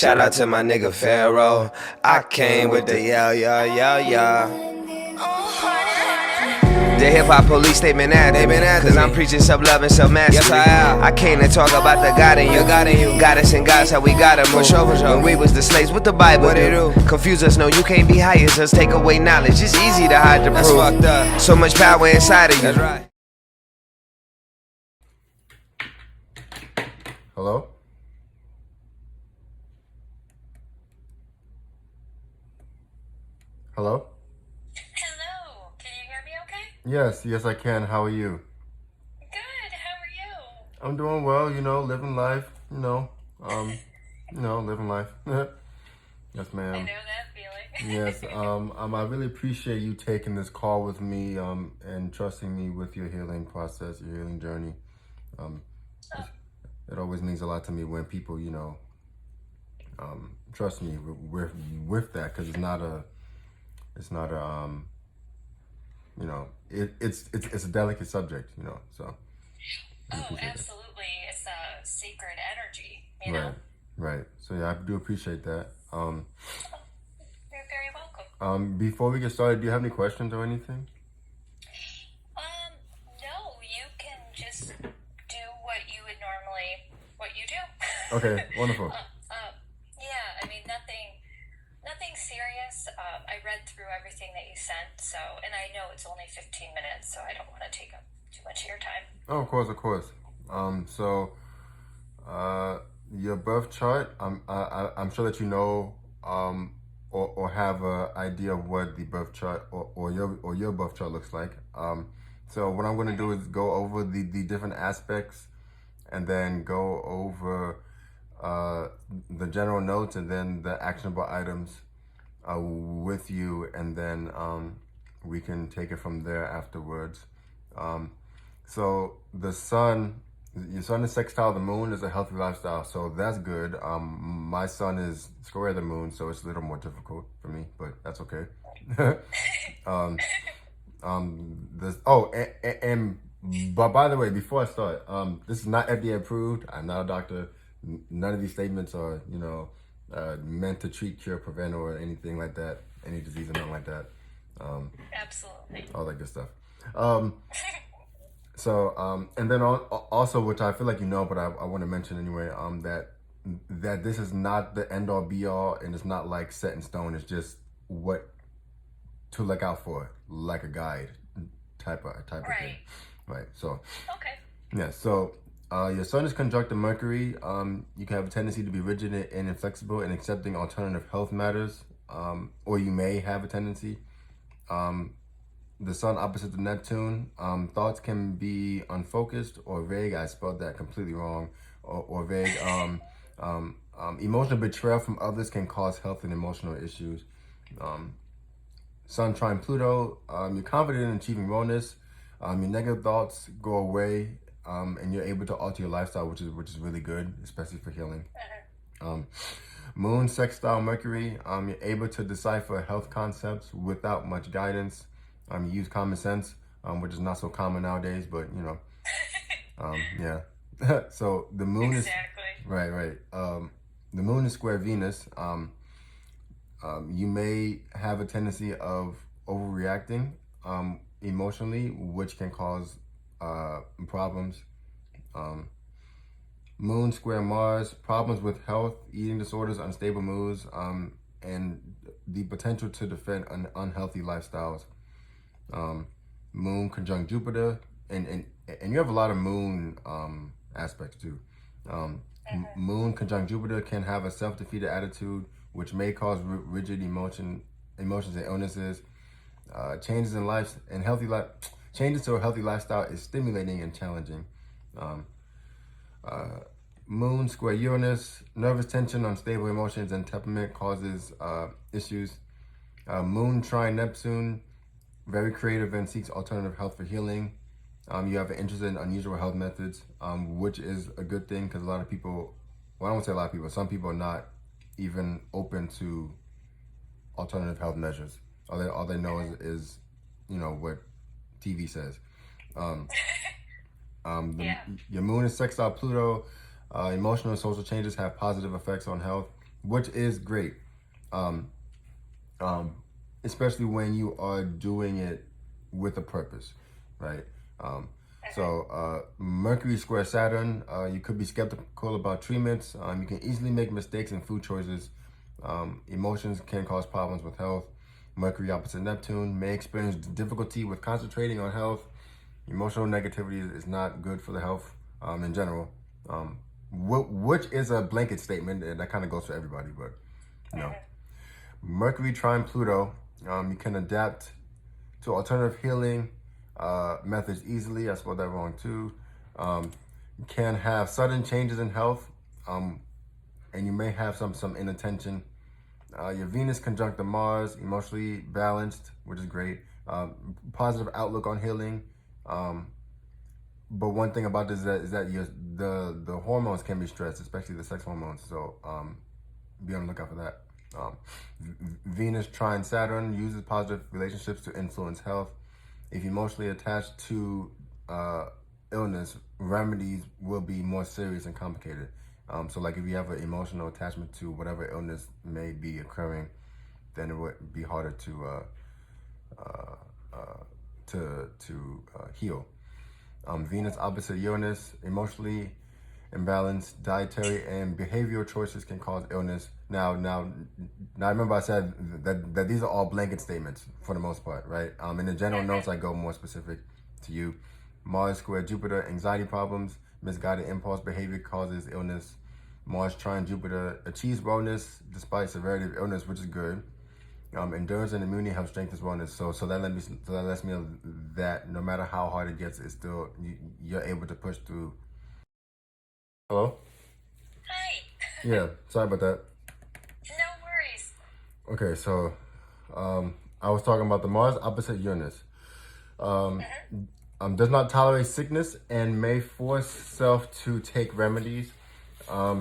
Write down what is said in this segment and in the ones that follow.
Shout out to my nigga Pharaoh. I came with the yeah. The hip-hop police, they been after me, cause I'm preaching self-love and self-mastery. Yes, I am. I came to talk about the God in you. God us and God's how we gotta move. For sure. When we was the slaves, what the Bible do? Confuse us, no, you can't be high as us. Take away knowledge, it's easy to hide the proof. That's fucked up. So much power inside of you. That's right. Hello? Hello? Hello, can you hear me okay? Yes, I can. How are you? Good, how are you? I'm doing well, living life, living life. Yes, ma'am. I know that feeling. Yes, I really appreciate you taking this call with me, and trusting me with your healing process, your healing journey. It always means a lot to me when people, trust me with that, because it's not a, it's a delicate subject, so. Oh, absolutely. It's a sacred energy, Right. So yeah, I do appreciate that. You're very welcome. Before we get started, do you have any questions or anything? No, you can just do what you would normally, what you do. Okay, wonderful. Yeah, I mean, nothing serious. I read through everything that you sent, and I know it's only 15 minutes, so I don't want to take up too much of your time. Oh, of course. Your birth chart, I'm sure that you know, or have an idea of what the birth chart or your birth chart looks like. So what I'm going to do is go over the different aspects, and then go over the general notes, and then the actionable items with you, and then we can take it from there afterwards. So your sun is sextile the moon, is a healthy lifestyle, so that's good. My sun is square the moon, so it's a little more difficult for me, but that's okay. But by the way, before I start, this is not FDA approved. I'm not a doctor. None of these statements are, meant to treat, cure, prevent, or anything like that, any disease or nothing like that. Absolutely. All that good stuff. And then also, which I feel like but I want to mention anyway, that this is not the end all be all, and it's not like set in stone. It's just what to look out for, like a guide type of thing. Right. So. Okay. Yeah. So your sun is conjunct to Mercury. You can have a tendency to be rigid and inflexible in accepting alternative health matters, or you may have a tendency. The sun opposite the Neptune, thoughts can be unfocused or vague. I spelled that completely wrong. Or vague. Emotional betrayal from others can cause health and emotional issues. Sun trine Pluto, you're confident in achieving wellness. Your negative thoughts go away, and you're able to alter your lifestyle, which is really good, especially for healing. Moon sextile Mercury, you're able to decipher health concepts without much guidance. You use common sense, which is not so common nowadays, but yeah. So the moon is right. The moon is square Venus. You may have a tendency of overreacting emotionally, which can cause problems. Moon square Mars, problems with health, eating disorders, unstable moods, and the potential to defend unhealthy lifestyles. Moon conjunct Jupiter, and you have a lot of moon aspects too. Moon conjunct Jupiter can have a self-defeated attitude, which may cause rigid emotions and illnesses. Changes in life and changes to a healthy lifestyle is stimulating and challenging. Moon square Uranus, nervous tension, unstable emotions, and temperament causes issues. Moon trine Neptune, very creative and seeks alternative health for healing. You have an interest in unusual health methods, which is a good thing, because a lot of people, well, I won't say a lot of people, some people are not even open to alternative health measures. All they know is what TV says. Your moon is sextile Pluto. Emotional and social changes have positive effects on health. which is great. Um, Especially when you are doing it with a purpose, right? Mercury square Saturn, you could be skeptical about treatments. You can easily make mistakes in food choices. Emotions can cause problems with health. Mercury opposite Neptune may experience difficulty with concentrating on health. Emotional negativity is not good for the health in general, which is a blanket statement, and that kind of goes for everybody, but you know. Mercury trine Pluto, you can adapt to alternative healing methods easily. I spelled that wrong too. You can have sudden changes in health, and you may have some inattention. Your Venus conjunct the Mars, emotionally balanced, which is great. Positive outlook on healing. But one thing about this is that the hormones can be stressed, especially the sex hormones. So be on the lookout for that. Venus trine Saturn uses positive relationships to influence health. If emotionally attached to illness, remedies will be more serious and complicated. So like if you have an emotional attachment to whatever illness may be occurring, then it would be harder to heal. Venus opposite Uranus, emotionally imbalanced dietary and behavioral choices can cause illness. Now, remember I said that these are all blanket statements for the most part, right? In the general notes, I go more specific to you. Mars square Jupiter, anxiety problems, misguided impulse behavior causes illness. Mars trine Jupiter achieves wellness despite severity of illness, which is good. Endurance and immunity have strength as wellness. So that lets me know that no matter how hard it gets, it's still you're able to push through. Hello? Hi. Yeah, sorry about that. No worries. Okay, so I was talking about the Mars opposite Uranus. Does not tolerate sickness and may force self to take remedies.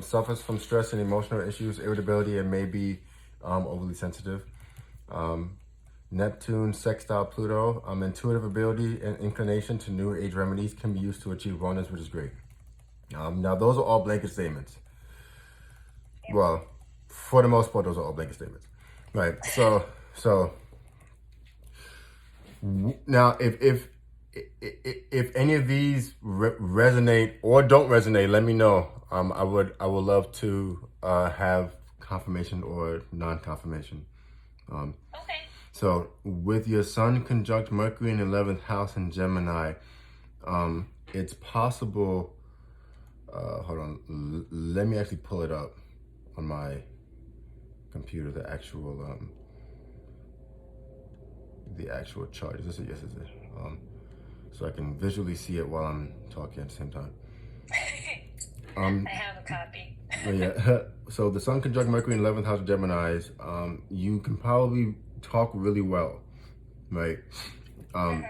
Suffers from stress and emotional issues, irritability, and may be overly sensitive. Neptune sextile Pluto. Intuitive ability and inclination to new age remedies can be used to achieve wellness, which is great. Now, those are all blanket statements. Well, for the most part, those are all blanket statements. Right. So now, if any of these resonate or don't resonate, let me know. I would love to have confirmation or non-confirmation. Okay. So with your Sun conjunct Mercury in 11th house in Gemini, it's possible. Hold on. Let me actually pull it up on my computer. The actual chart. Is this it? Yes, it's it. So I can visually see it while I'm talking at the same time. I have a copy. Yeah. So the Sun conjunct Mercury in 11th house of Geminis. You can probably talk really well, right?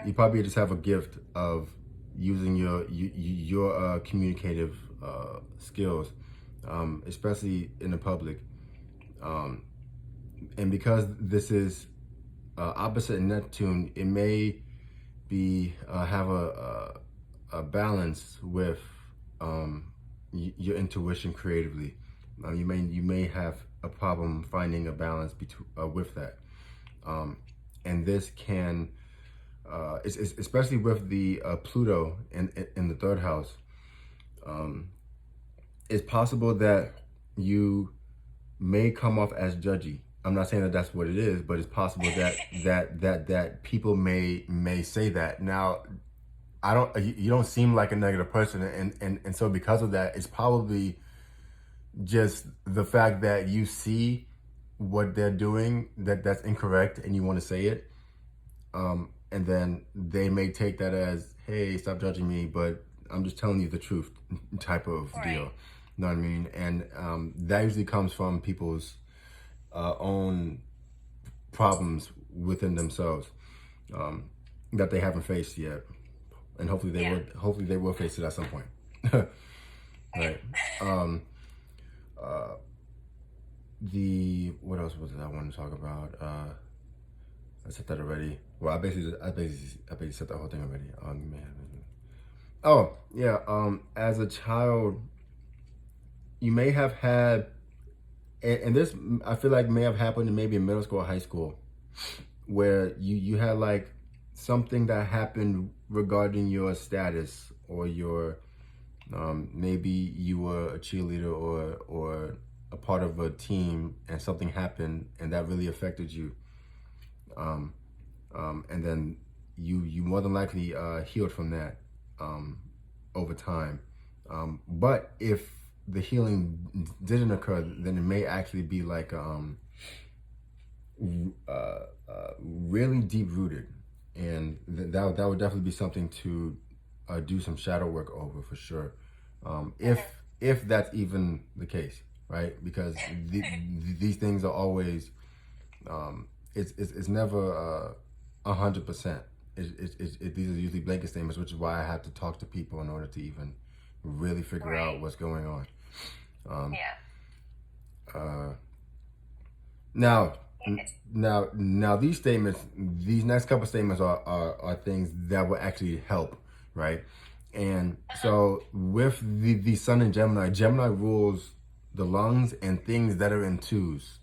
You probably just have a gift of using your communicative skills, especially in the public. And because this is opposite Neptune, it may be have a balance with your intuition creatively. You may have a problem finding a balance with that, and this can, especially with the Pluto in the third house. It's possible that you may come off as judgy. I'm not saying that that's what it is, but it's possible that people may say that. Now, you don't seem like a negative person, and so because of that, it's probably just the fact that you see what they're doing that's incorrect and you want to say it, and then they may take that as, hey, stop judging me, but I'm just telling you the truth type of deal. You know what I mean? And that usually comes from people's own problems within themselves that they haven't faced yet, and hopefully they will face it at some point. Right. What else was it I wanted to talk about? I said that already. Well, I basically said that whole thing already. Oh yeah. As a child, you may have had and this I feel like may have happened maybe in middle school or high school, where you had like something that happened regarding your status or your maybe you were a cheerleader or a part of a team and something happened and that really affected you, and then you more than likely healed from that over time. But if the healing didn't occur, then it may actually be like really deep rooted, and that would definitely be something to do some shadow work over for sure. If that's even the case, right? Because these things are always it's never 100%. These are usually blanket statements, which is why I have to talk to people in order to even really figure out what's going on. Now these statements, these next couple statements are things that will actually help, right? And so with the sun in Gemini rules the lungs and things that are in twos.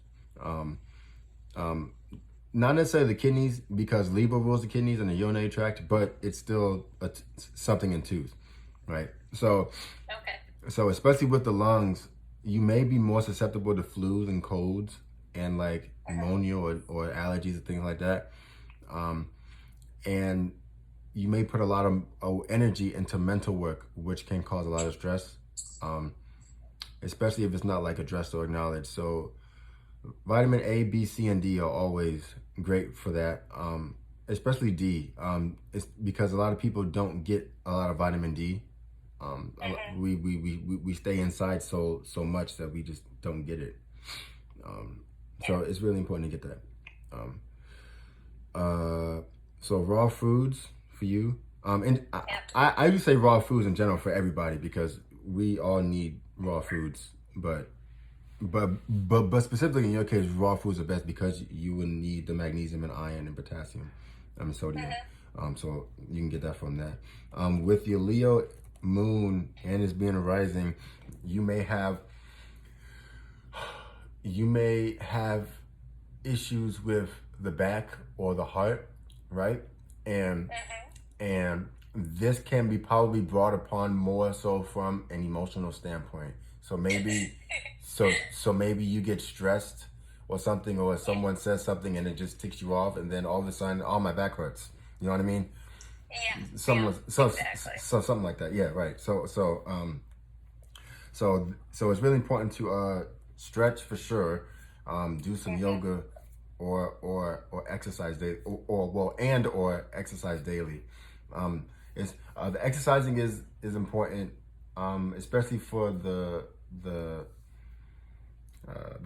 Not necessarily the kidneys, because Libra rules the kidneys and the urinary tract, but it's still something in twos, right? So especially with the lungs, you may be more susceptible to flus and colds and like pneumonia or allergies and things like that. And you may put a lot of energy into mental work, which can cause a lot of stress, especially if it's not like addressed or acknowledged. So vitamin A, B, C, and D are always great for that, especially D. It's because a lot of people don't get a lot of vitamin D. We stay inside so much that we just don't get it. So it's really important to get that. So raw foods for you. And I just say raw foods in general for everybody because we all need raw foods, but specifically in your case, raw foods are best because you will need the magnesium and iron and potassium and sodium. So you can get that from that. With your Leo moon and it's being a rising, you may have issues with the back or the heart, right? And this can be probably brought upon more so from an emotional standpoint. So maybe so maybe you get stressed or something, or someone says something and it just ticks you off, and then all of a sudden, oh, my back hurts. You know what I mean? Something like that. Yeah, right. So it's really important to stretch for sure, do some yoga or exercise daily, or exercise daily. The exercising is important, especially for the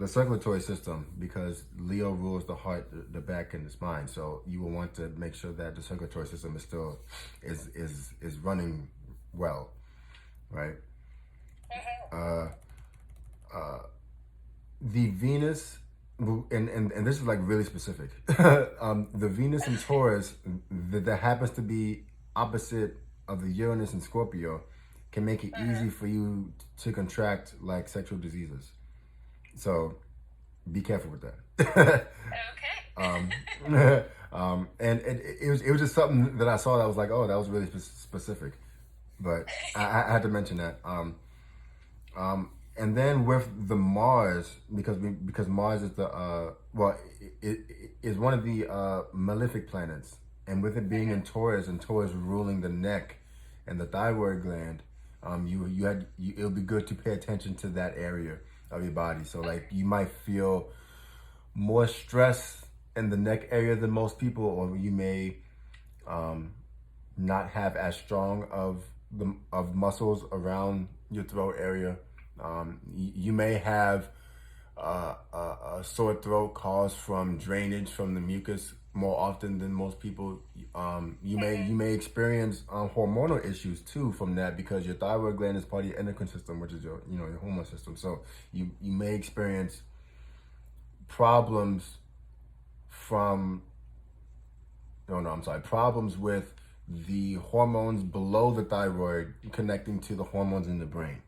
circulatory system, because Leo rules the heart, the back, and the spine. So you will want to make sure that the circulatory system is still is running well, right? The Venus, and this is like really specific. The Venus in Taurus that happens to be opposite of the Uranus in Scorpio can make it easy for you to contract like sexual diseases. So be careful with that. And it was just something that I saw that was like, oh, that was really specific. But I had to mention that. And then with the Mars, because Mars is the it is one of the malefic planets, and with it being in Taurus and Taurus ruling the neck and the thyroid gland, it'll be good to pay attention to that area of your body. So like you might feel more stress in the neck area than most people, or you may not have as strong of muscles around your throat area. You may have a sore throat caused from drainage from the mucus more often than most people. You may experience hormonal issues too from that, because your thyroid gland is part of your endocrine system, which is your hormone system. So you may experience problems problems with the hormones below the thyroid connecting to the hormones in the brain.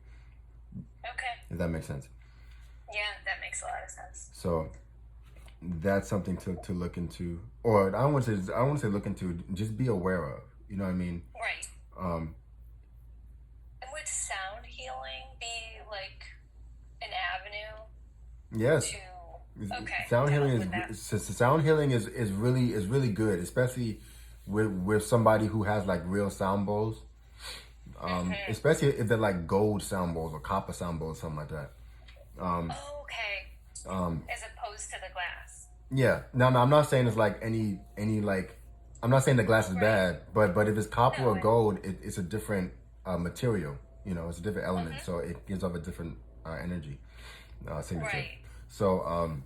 Okay. If that makes sense. Yeah, that makes makes a lot of sense. So that's something to look into, or I don't want to say look into, just be aware of. You know what I mean? Right. And would sound healing be like an avenue? Yes. Okay. Sound healing is really good, especially with somebody who has like real sound bowls. Especially if they're like gold sound bowls or copper sound bowls, something like that. Okay. As opposed to the glass. Yeah. No, I'm not saying it's like any like. I'm not saying the glass is bad, but if it's copper or gold, it's a different material. You know, it's a different element, so it gives off a different energy signature. Right. So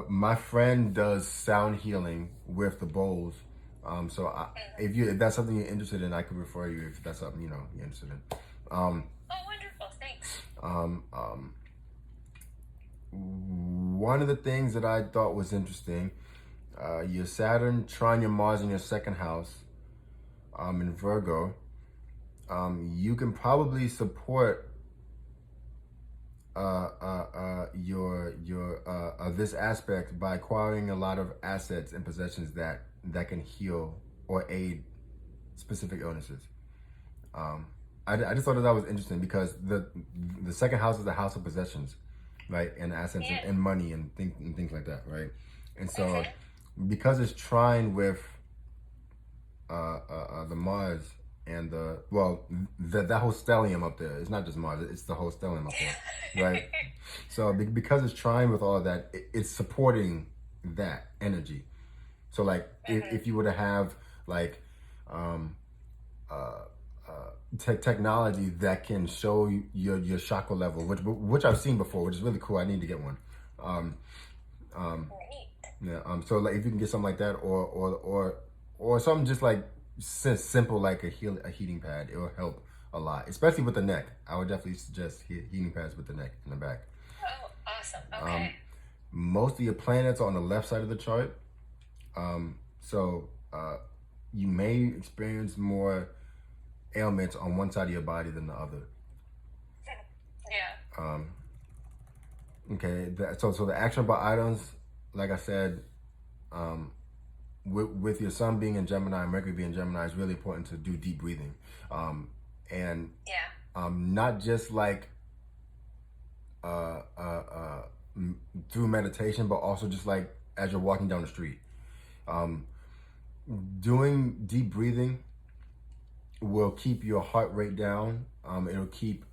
my friend does sound healing with the bowls. So if that's something you're interested in, I could refer you if that's something you're interested in. Oh, wonderful! Thanks. One of the things that I thought was interesting, your Saturn trine your Mars in your second house, in Virgo. You can probably support your this aspect by acquiring a lot of assets and possessions that can heal or aid specific illnesses. I just thought that was interesting because the second house is the house of possessions, right, and assets and money and things like that, right? And so because it's trine with the Mars and that whole stellium up there, it's not just Mars, it's the whole stellium up there, right? So because it's trine with all of that, it's supporting that energy. So like if you were to have like technology that can show your chakra level, which I've seen before, which is really cool. I need to get one. So like if you can get something like that, or something just like simple like a heating pad, it will help a lot, especially with the neck. I would definitely suggest heating pads with the neck and the back. Oh, awesome. Okay. Most of your planets are on the left side of the chart, so you may experience more ailments on one side of your body than the other. Yeah. Okay. So the actionable items, like I said, with your sun being in Gemini and Mercury being in Gemini, it's really important to do deep breathing, and not just like through meditation, but also just like as you're walking down the street. Doing deep breathing will keep your heart rate down. It'll keep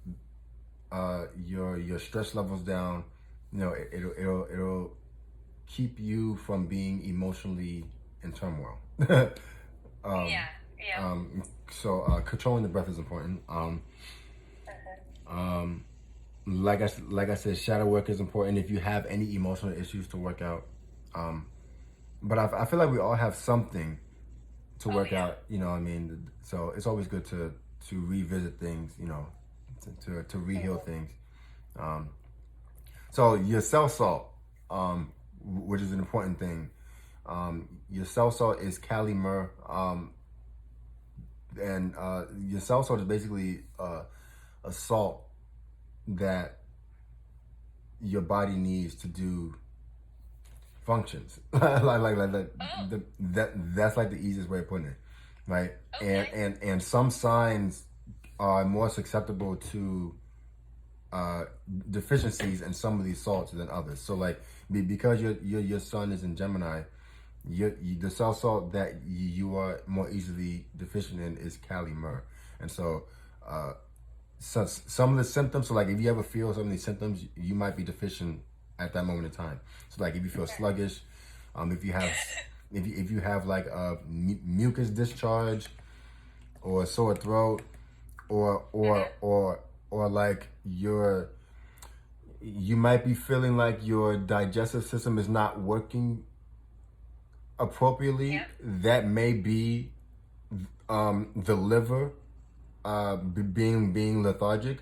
your stress levels down. You know, it'll keep you from being emotionally in turmoil. So controlling the breath is important. Like I said, shadow work is important if you have any emotional issues to work out. But I feel like we all have something to work out. You know what I mean? So it's always good to revisit things. You know, to re-heal things. So your cell salt, which is an important thing. Your cell salt is Kali myrrh, and your cell salt is basically a salt that your body needs to do functions. That's like the easiest way of putting it, right? Okay. And some signs are more susceptible to deficiencies in some of these salts than others. So like because your sun is in Gemini, the cell salt that you are more easily deficient in is Kali myrrh. And so some of the symptoms, so like if you ever feel some of these symptoms, you might be deficient at that moment in time. So like if you feel sluggish, if you have like a mucus discharge or a sore throat, or like you might be feeling like your digestive system is not working appropriately. That may be the liver being lethargic.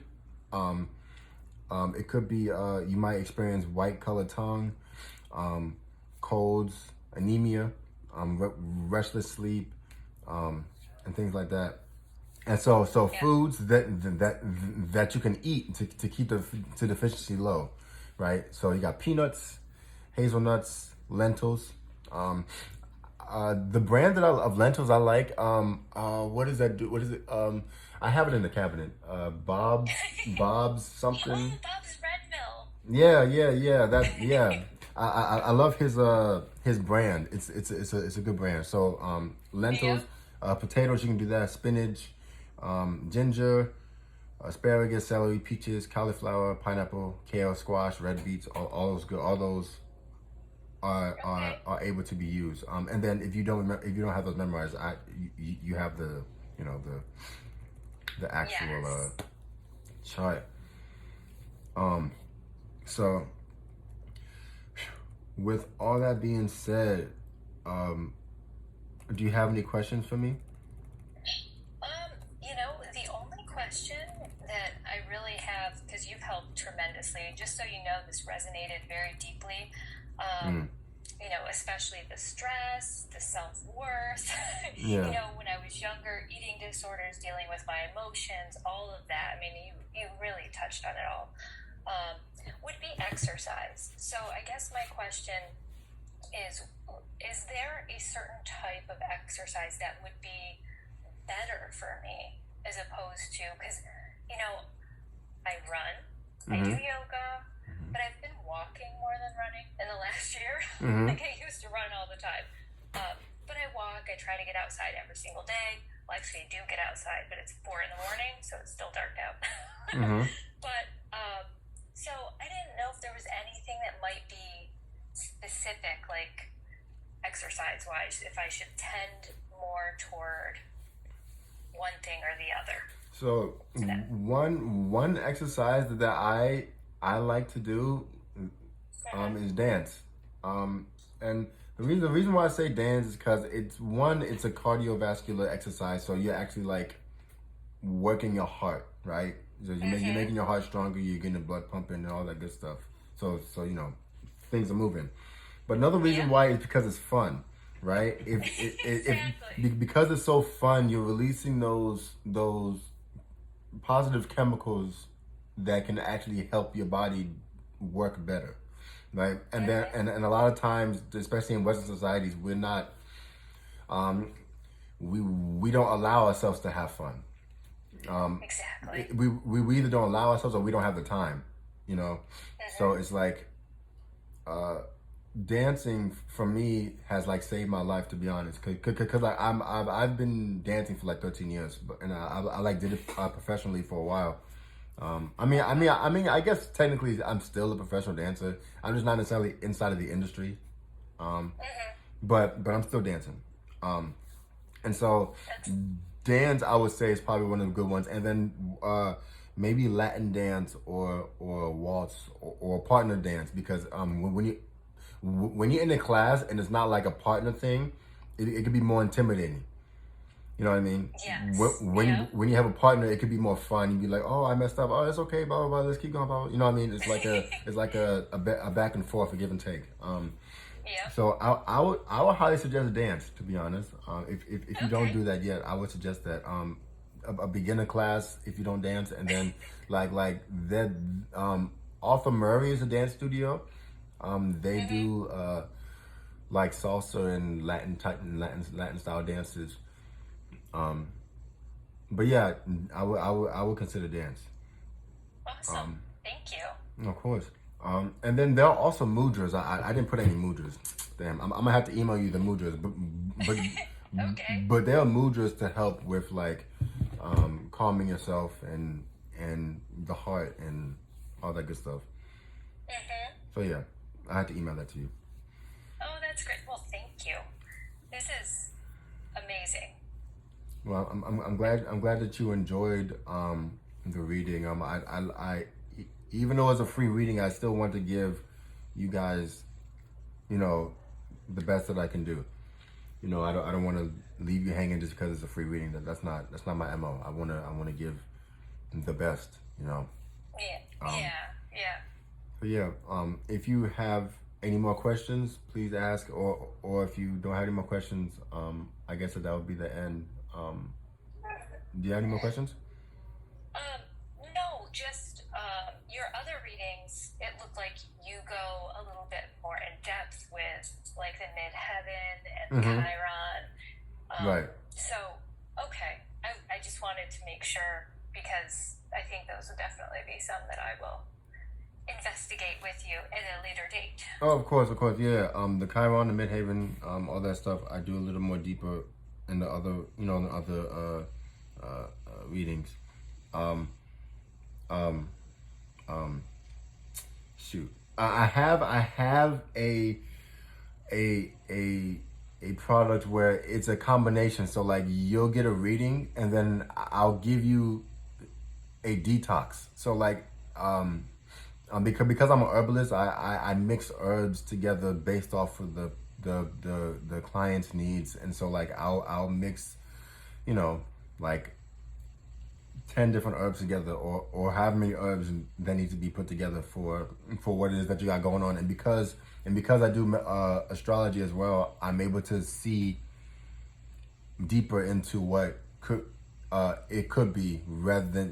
It could be you might experience white colored tongue, colds, anemia, restless sleep, and things like that. And so Yeah. foods that you can eat to keep the deficiency low, right? So you got peanuts, hazelnuts, lentils. The brand of lentils I like. What does that do? What is it? I have it in the cabinet. Bob's something. Oh, Bob's Red Mill. Yeah. That yeah. I love his brand. It's a good brand. So lentils, potatoes, you can do that. Spinach, ginger, asparagus, celery, peaches, cauliflower, pineapple, kale, squash, red beets. All those good. All those are able to be used. And then if you don't have those memorized, you have the the actual chart. So with all that being said, do you have any questions for me? The only question that I really have, because you've helped tremendously, just so you know, this resonated very deeply. Especially the stress, the self-worth. Yeah. When I was younger, eating disorders, dealing with my emotions, all of that. I mean, you really touched on it all. Would be exercise. So I guess my question is there a certain type of exercise that would be better for me as opposed to, because, I run, I do yoga, but I've been walking more than running in the last year. Like I used to run all the time. But I walk, I try to get outside every single day. Well, actually, I do get outside, but it's 4 in the morning, so it's still dark out. But, so I didn't know if there was anything that might be specific, like exercise-wise, if I should tend more toward one thing or the other. So one exercise that I like to do is dance. And the reason why I say dance is because it's a cardiovascular exercise. So you're actually like working your heart, right? So you're making your heart stronger. You're getting the blood pumping and all that good stuff. So things are moving. But another reason why is because it's fun, right? Because it's so fun, you're releasing those positive chemicals that can actually help your body work better, right? And then and a lot of times, especially in Western societies, we're not we don't allow ourselves to have fun. Exactly. We either don't allow ourselves or we don't have the time, So it's like dancing for me has like saved my life, to be honest, because I've been dancing for like 13 years, and I like did it professionally for a while. I guess technically I'm still a professional dancer. I'm just not necessarily inside of the industry, but I'm still dancing. And so dance, I would say, is probably one of the good ones, and then maybe Latin dance or waltz or partner dance, because when you're in a class and it's not like a partner thing, it could be more intimidating. You know what I mean? Yes. When you have a partner, it could be more fun. You'd be like, oh, I messed up. Oh, it's okay. Blah blah blah. Let's keep going. Blah, blah. You know what I mean? It's like a back and forth, a give and take. So I would highly suggest dance, to be honest. If you don't do that yet, I would suggest that a beginner class if you don't dance, and then like that Arthur Murray is a dance studio. They do like salsa and Latin style dances. But yeah, I would consider dance. Awesome. Thank you. Of course. And then there are also mudras. I didn't put any mudras. Damn, I'm gonna have to email you the mudras. But Okay. But there are mudras to help with like calming yourself and the heart and all that good stuff. So yeah, I had to email that to you. Oh, that's great. Well, thank you. This is amazing. Well, I'm glad that you enjoyed the reading. I even though it's a free reading, I still want to give you guys, the best that I can do. I don't want to leave you hanging just because it's a free reading. That's not my MO. I want to give the best. Yeah. But yeah, if you have any more questions, please ask, or if you don't have any more questions, I guess that would be the end. Do you have any more questions? No, just your other readings, it looked like you go a little bit more in depth with like the midheaven and Chiron. Right. So, okay. I just wanted to make sure because I think those will definitely be some that I will investigate with you at a later date. Oh, of course, yeah. The Chiron, the Midhaven, all that stuff. I do a little more deeper in the other, in the other readings. Shoot, I have a product where it's a combination. So like you'll get a reading, and then I'll give you a detox. So like because I'm an herbalist, I mix herbs together based off of the client's needs, and so like I'll mix, like 10 different herbs together, or however many herbs that need to be put together for what it is that you got going on. And because I do astrology as well, I'm able to see deeper into what it could be rather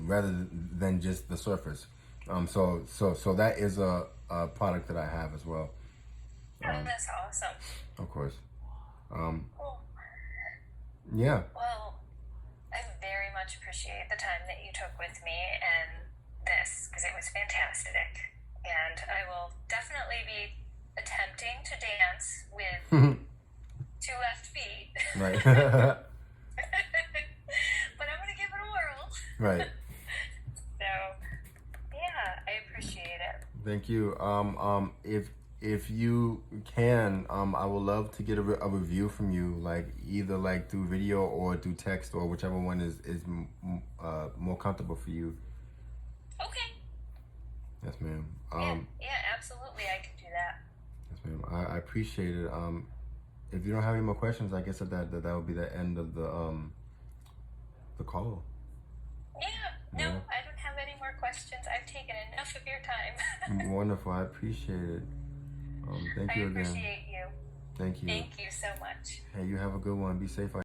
than just the surface. So that is a product that I have as well. That's awesome. Of course. Cool. Yeah. Well, I very much appreciate the time that you took with me and this because it was fantastic. And I will definitely be attempting to dance with 2 left feet. Right. But I'm going to give it a whirl. Right. So, yeah, I appreciate it. Thank you. If you can, I would love to get a review from you, like either like through video or through text, or whichever one is more comfortable for you. Okay. Yes, ma'am. Yeah, absolutely, I can do that. Yes, ma'am. I appreciate it. If you don't have any more questions, I guess that would be the end of the call. Yeah. No, I don't have any more questions. I've taken enough of your time. Wonderful. I appreciate it. Thank you again. I appreciate you. Thank you. Thank you so much. Hey, you have a good one. Be safe out